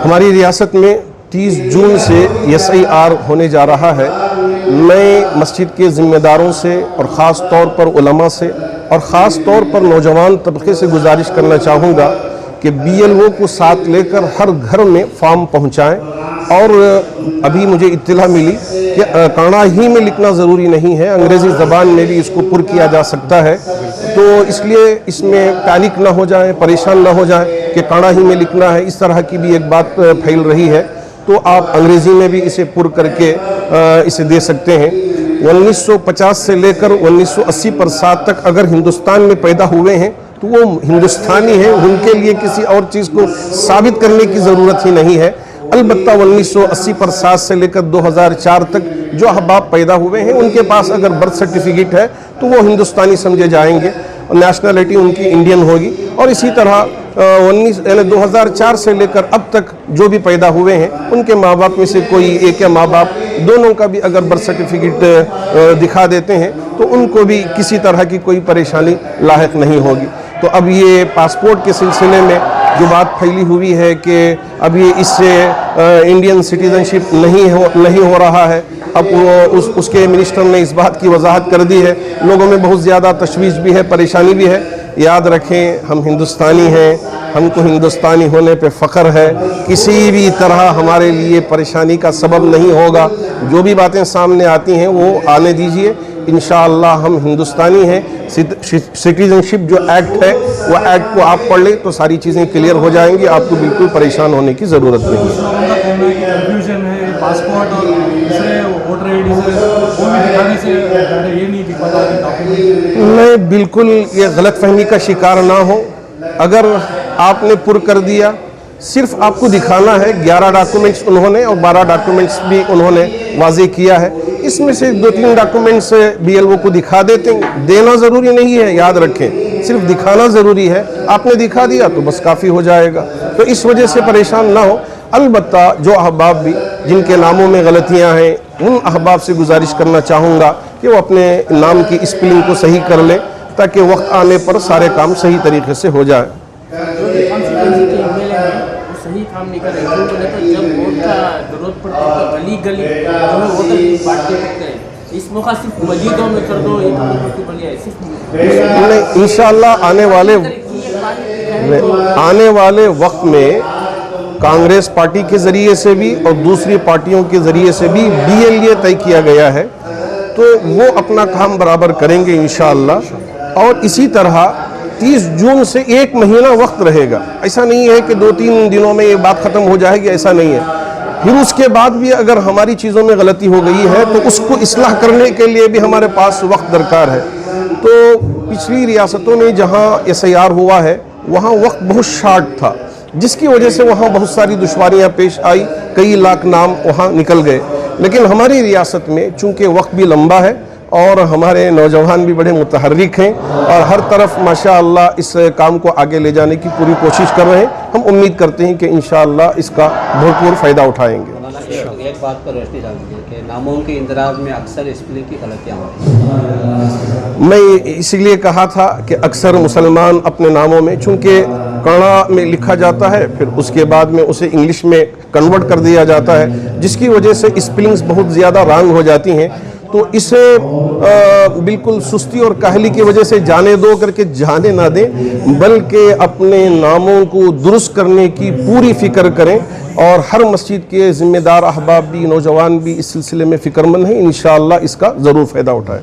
ہماری ریاست میں 30 جون سے SIR ہونے جا رہا ہے۔ میں مسجد کے ذمہ داروں سے اور خاص طور پر علماء سے اور خاص طور پر نوجوان طبقے سے گزارش کرنا چاہوں گا کہ BLO کو ساتھ لے کر ہر گھر میں فارم پہنچائیں۔ اور ابھی مجھے اطلاع ملی کہ کانڑا ہی میں لکھنا ضروری نہیں ہے، انگریزی زبان میں بھی اس کو پر کیا جا سکتا ہے، تو اس لیے اس میں پینک نہ ہو جائیں، پریشان نہ ہو جائیں کہ کانڑا ہی میں لکھنا ہے، اس طرح کی بھی ایک بات پھیل رہی ہے، تو آپ انگریزی میں بھی اسے پر کر کے اسے دے سکتے ہیں۔ 1950 سے لے کر 1980 پر 7 تک اگر ہندوستان میں پیدا ہوئے ہیں تو وہ ہندوستانی ہیں، ان کے لیے کسی اور چیز کو ثابت کرنے کی ضرورت ہی نہیں ہے۔ البتہ 1980 پر 7 سے لے کر 2004 تک جو احباب پیدا ہوئے ہیں ان کے پاس اگر برتھ سرٹیفکیٹ ہے تو وہ ہندوستانی سمجھے جائیں گے اور نیشنلٹی ان کی انڈین ہوگی۔ اور اسی طرح 2004 سے لے کر اب تک جو بھی پیدا ہوئے ہیں ان کے ماں باپ میں سے کوئی ایک یا ماں باپ دونوں کا بھی اگر برتھ سرٹیفکیٹ دکھا دیتے ہیں تو ان کو بھی کسی طرح کی کوئی پریشانی لاحق نہیں ہوگی۔ تو اب یہ پاسپورٹ کے سلسلے میں جو بات پھیلی ہوئی ہے کہ اب یہ اس سے انڈین سٹیزنشپ نہیں ہو رہا ہے، اب وہ اس کے منسٹر نے اس بات کی وضاحت کر دی ہے، لوگوں میں بہت زیادہ تشویش بھی ہے، پریشانی بھی ہے۔ یاد رکھیں ہم ہندوستانی ہیں، ہم کو ہندوستانی ہونے پہ فخر ہے، کسی بھی طرح ہمارے لیے پریشانی کا سبب نہیں ہوگا۔ جو بھی باتیں سامنے آتی ہیں وہ آنے دیجئے، انشاءاللہ ہم ہندوستانی ہیں۔ سٹیزنشپ جو ایکٹ ہے وہ ایکٹ کو آپ پڑھ لیں تو ساری چیزیں کلیئر ہو جائیں گی، آپ کو بالکل پریشان ہونے کی ضرورت نہیں ہے۔ میں بالکل یہ غلط فہمی کا شکار نہ ہوں، اگر آپ نے پر کر دیا، صرف آپ کو دکھانا ہے 11 ڈاکومنٹس انہوں نے اور 12 ڈاکومنٹس بھی انہوں نے واضح کیا ہے، اس میں سے 2-3 ڈاکومنٹس BLO کو دکھا دیتے ہیں، دینا ضروری نہیں ہے، یاد رکھیں صرف دکھانا ضروری ہے، آپ نے دکھا دیا تو بس کافی ہو جائے گا، تو اس وجہ سے پریشان نہ ہو۔ البتہ جو احباب بھی جن کے ناموں میں غلطیاں ہیں ان احباب سے گزارش کرنا چاہوں گا کہ وہ اپنے نام کی اسپیلنگ کو صحیح کر لیں تاکہ وقت آنے پر سارے کام صحیح طریقے سے ہو جائیں۔ صحیح کام نہیں کر رہے ہیں، جب ووٹ کا ضرورت پڑتی ہے تو گلی گلی ووٹر بانٹ کے رکھتے ہیں، اس موقع صرف مسجدوں میں کر دو، انشاءاللہ آنے والے وقت میں کانگریس پارٹی کے ذریعے سے بھی اور دوسری پارٹیوں کے ذریعے سے بھی BLA طے کیا گیا ہے، تو وہ اپنا کام برابر کریں گے انشاءاللہ۔ اور اسی طرح 30 جون سے 1 مہینہ وقت رہے گا، ایسا نہیں ہے کہ 2-3 دنوں میں یہ بات ختم ہو جائے گی، ایسا نہیں ہے۔ پھر اس کے بعد بھی اگر ہماری چیزوں میں غلطی ہو گئی ہے تو اس کو اصلاح کرنے کے لیے بھی ہمارے پاس وقت درکار ہے۔ تو پچھلی ریاستوں میں جہاں SIR ہوا ہے وہاں وقت بہت شارٹ تھا، جس کی وجہ سے وہاں بہت ساری دشواریاں پیش آئی، کئی لاکھ نام وہاں نکل گئے۔ لیکن ہماری ریاست میں چونکہ وقت بھی لمبا ہے اور ہمارے نوجوان بھی بڑے متحرک ہیں اور ہر طرف ماشاءاللہ اس کام کو آگے لے جانے کی پوری کوشش کر رہے ہیں، ہم امید کرتے ہیں کہ انشاءاللہ اس کا بھرپور فائدہ اٹھائیں گے۔ ایک بات پر روشنی ڈال دیجیے کہ ناموں کے اندراج میں اکثر اسپیلنگ کی غلطیاں ہوتی ہیں۔ میں اسی لیے کہا تھا کہ اکثر مسلمان اپنے ناموں میں چونکہ کانڑا میں لکھا جاتا ہے پھر اس کے بعد میں اسے انگلش میں کنورٹ کر دیا جاتا ہے، جس کی وجہ سے اسپیلنگز بہت زیادہ رانگ ہو جاتی ہیں، تو اسے بالکل سستی اور کاہلی کی وجہ سے جانے دو کر کے جانے نہ دیں، بلکہ اپنے ناموں کو درست کرنے کی پوری فکر کریں، اور ہر مسجد کے ذمہ دار احباب بھی نوجوان بھی اس سلسلے میں فکر مند ہیں، انشاءاللہ اس کا ضرور فائدہ اٹھائیں۔